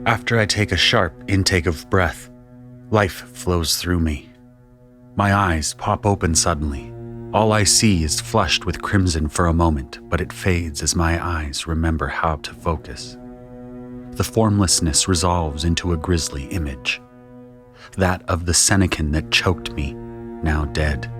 After I take a sharp intake of breath, life flows through me. My eyes pop open suddenly. All I see is flushed with crimson for a moment, but it fades as my eyes remember how to focus. The formlessness resolves into a grisly image. That of the Senecan that choked me, now dead.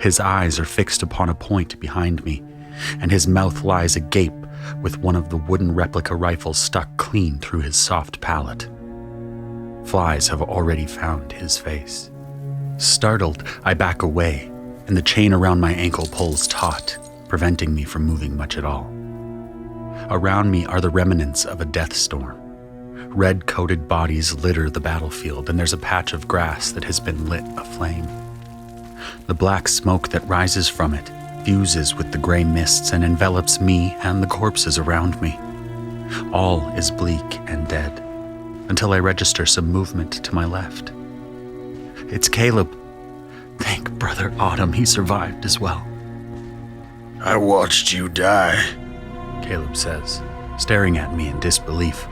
His eyes are fixed upon a point behind me, and his mouth lies agape with one of the wooden replica rifles stuck clean through his soft palate. Flies have already found his face. Startled, I back away, and the chain around my ankle pulls taut, preventing me from moving much at all. Around me are the remnants of a death storm. Red-coated bodies litter the battlefield, and there's a patch of grass that has been lit aflame. The black smoke that rises from it fuses with the gray mists and envelops me and the corpses around me. All is bleak and dead, until I register some movement to my left. It's Caleb. Thank Brother Autumn he survived as well. I watched you die, Caleb says, staring at me in disbelief.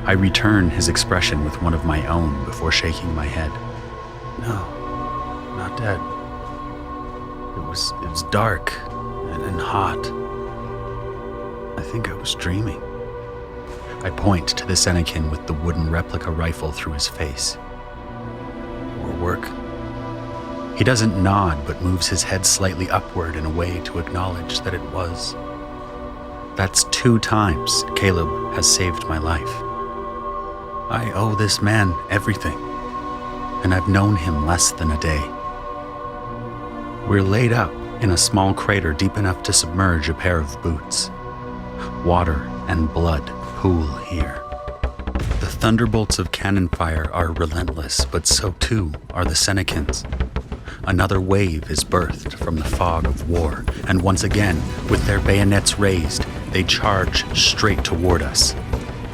I return his expression with one of my own before shaking my head. No, not dead. It was dark and hot. I think I was dreaming. I point to the Senecan with the wooden replica rifle through his face. Or work. He doesn't nod, but moves his head slightly upward in a way to acknowledge that it was. That's 2 times Caleb has saved my life. I owe this man everything, and I've known him less than a day. We're laid up in a small crater deep enough to submerge a pair of boots. Water and blood pool here. The thunderbolts of cannon fire are relentless, but so too are the Senecans. Another wave is birthed from the fog of war, and once again, with their bayonets raised, they charge straight toward us.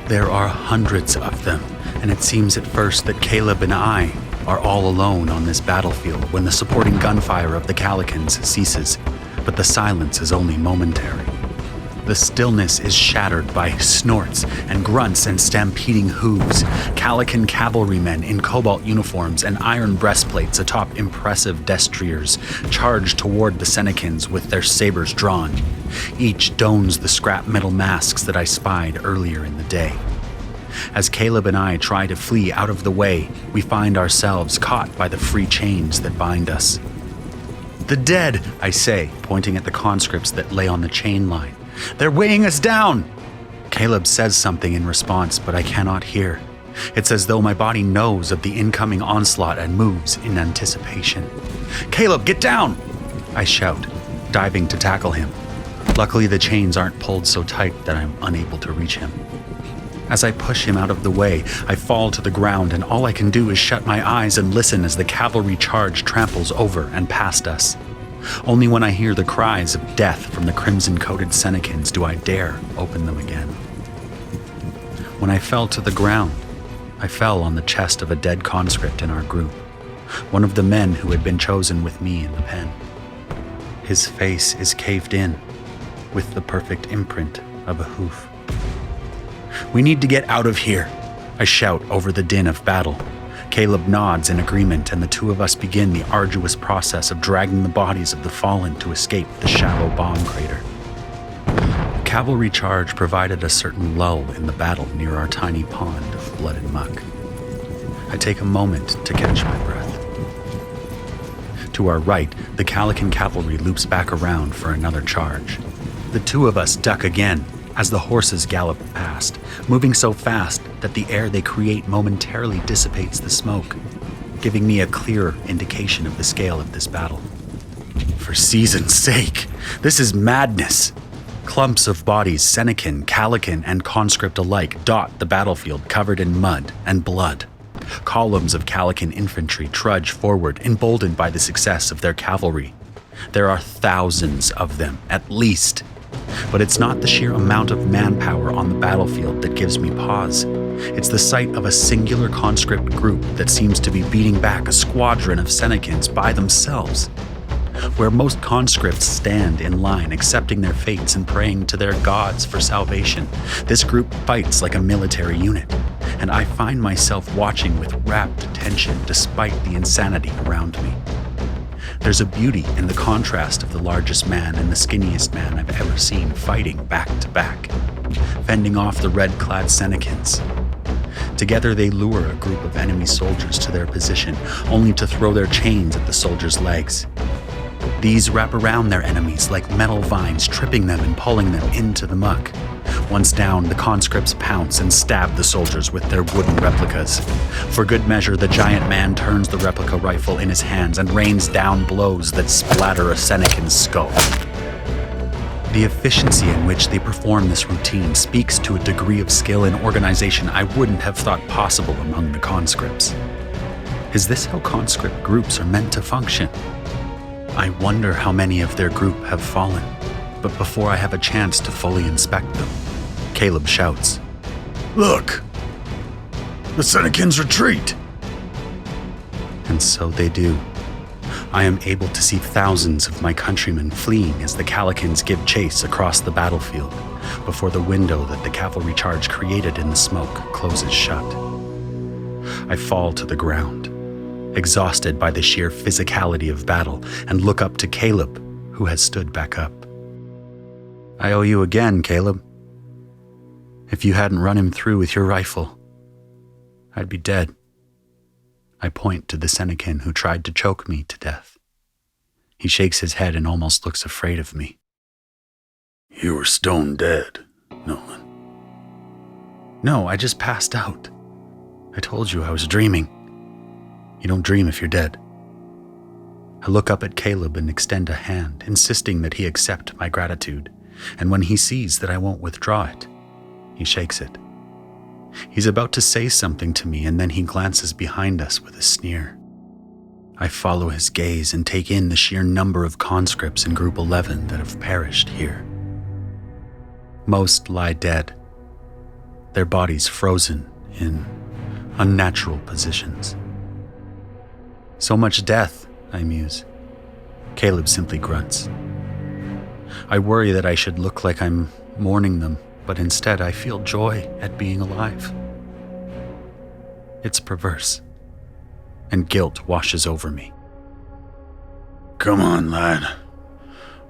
There are hundreds of them, and it seems at first that Caleb and I are all alone on this battlefield when the supporting gunfire of the Calicans ceases, but the silence is only momentary. The stillness is shattered by snorts and grunts and stampeding hooves. Calican cavalrymen in cobalt uniforms and iron breastplates atop impressive destriers charge toward the Senecans with their sabers drawn. Each dons the scrap metal masks that I spied earlier in the day. As Caleb and I try to flee out of the way, we find ourselves caught by the free chains that bind us. "The dead," I say, pointing at the conscripts that lay on the chain line. "They're weighing us down!" Caleb says something in response, but I cannot hear. It's as though my body knows of the incoming onslaught and moves in anticipation. "Caleb, get down!" I shout, diving to tackle him. Luckily, the chains aren't pulled so tight that I'm unable to reach him. As I push him out of the way, I fall to the ground, and all I can do is shut my eyes and listen as the cavalry charge tramples over and past us. Only when I hear the cries of death from the crimson-coated Senecans do I dare open them again. When I fell to the ground, I fell on the chest of a dead conscript in our group, one of the men who had been chosen with me in the pen. His face is caved in, with the perfect imprint of a hoof. "We need to get out of here," I shout over the din of battle. Caleb nods in agreement, and the two of us begin the arduous process of dragging the bodies of the fallen to escape the shallow bomb crater. The cavalry charge provided a certain lull in the battle near our tiny pond of blood and muck. I take a moment to catch my breath. To our right, the Calican cavalry loops back around for another charge. The two of us duck again as the horses gallop past, moving so fast that the air they create momentarily dissipates the smoke, giving me a clearer indication of the scale of this battle. For season's sake, this is madness! Clumps of bodies, Senecan, Calican, and conscript alike, dot the battlefield covered in mud and blood. Columns of Calican infantry trudge forward, emboldened by the success of their cavalry. There are thousands of them, at least. But it's not the sheer amount of manpower on the battlefield that gives me pause. It's the sight of a singular conscript group that seems to be beating back a squadron of Senecans by themselves. where most conscripts stand in line accepting their fates and praying to their gods for salvation. This group fights like a military unit, and I find myself watching with rapt attention despite the insanity around me. There's a beauty in the contrast of the largest man and the skinniest man I've ever seen fighting back to back, fending off the red-clad Senecans. Together they lure a group of enemy soldiers to their position, only to throw their chains at the soldiers' legs. These wrap around their enemies like metal vines, tripping them and pulling them into the muck. Once down, the conscripts pounce and stab the soldiers with their wooden replicas. For good measure, the giant man turns the replica rifle in his hands and rains down blows that splatter a Senecan's skull. The efficiency in which they perform this routine speaks to a degree of skill and organization I wouldn't have thought possible among the conscripts. Is this how conscript groups are meant to function? I wonder how many of their group have fallen, but before I have a chance to fully inspect them, Caleb shouts, "Look! The Senecans retreat!" And so they do. I am able to see thousands of my countrymen fleeing as the Calicans give chase across the battlefield before the window that the cavalry charge created in the smoke closes shut. I fall to the ground, exhausted by the sheer physicality of battle, and look up to Caleb, who has stood back up. I owe you again, Caleb. If you hadn't run him through with your rifle, I'd be dead. I point to the Senecan who tried to choke me to death. He shakes his head and almost looks afraid of me. "You were stone dead, Nolan." "No, I just passed out. I told you I was dreaming. You don't dream if you're dead." I look up at Caleb and extend a hand, insisting that he accept my gratitude, and when he sees that I won't withdraw it, he shakes it. He's about to say something to me, and then he glances behind us with a sneer. I follow his gaze and take in the sheer number of conscripts in Group 11 that have perished here. Most lie dead, their bodies frozen in unnatural positions. So much death, I muse. Caleb simply grunts. I worry that I should look like I'm mourning them, but instead I feel joy at being alive. It's perverse, and guilt washes over me. "Come on, lad.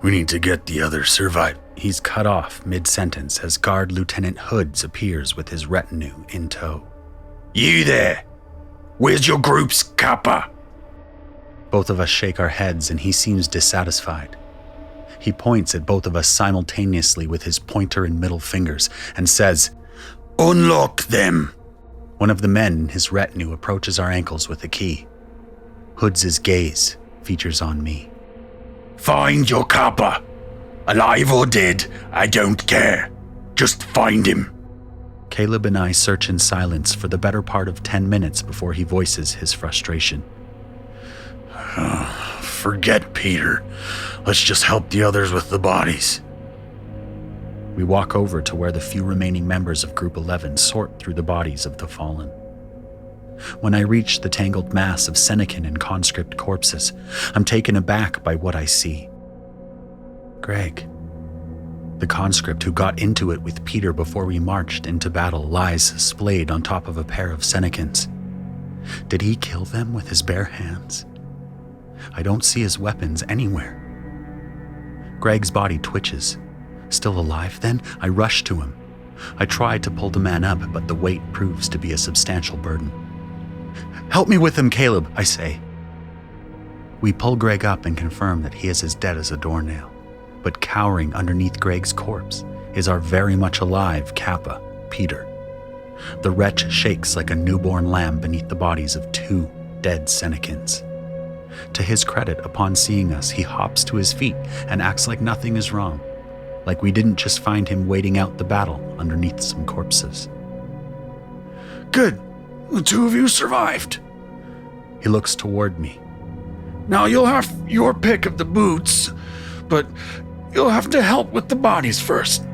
We need to get the other survivor." He's cut off mid-sentence as Guard Lieutenant Hoods appears with his retinue in tow. "You there! Where's your group's kappa?" Both of us shake our heads and he seems dissatisfied. He points at both of us simultaneously with his pointer and middle fingers and says, "Unlock them." One of the men in his retinue approaches our ankles with a key. Hoods' gaze features on me. "Find your kappa. Alive or dead, I don't care. Just find him." Caleb and I search in silence for the better part of 10 minutes before he voices his frustration. "Forget Peter. Let's just help the others with the bodies." We walk over to where the few remaining members of Group 11 sort through the bodies of the fallen. When I reach the tangled mass of Senecan and conscript corpses, I'm taken aback by what I see. Greg, the conscript who got into it with Peter before we marched into battle, lies splayed on top of a pair of Senecans. Did he kill them with his bare hands? I don't see his weapons anywhere. Greg's body twitches. Still alive then? I rush to him. I try to pull the man up, but the weight proves to be a substantial burden. "Help me with him, Caleb," I say. We pull Greg up and confirm that he is as dead as a doornail, but cowering underneath Greg's corpse is our very much alive Kappa, Peter. The wretch shakes like a newborn lamb beneath the bodies of 2 dead Senecans. To his credit, upon seeing us, he hops to his feet and acts like nothing is wrong, like we didn't just find him waiting out the battle underneath some corpses. "Good. The 2 of you survived." He looks toward me. "Now you'll have your pick of the boots, but you'll have to help with the bodies first."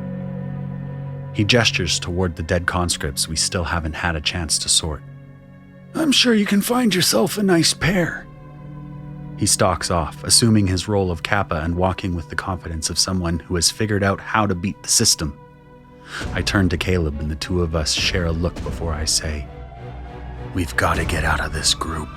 He gestures toward the dead conscripts we still haven't had a chance to sort. "I'm sure you can find yourself a nice pair." He stalks off, assuming his role of Kappa and walking with the confidence of someone who has figured out how to beat the system. I turn to Caleb and the two of us share a look before I say, "We've got to get out of this group."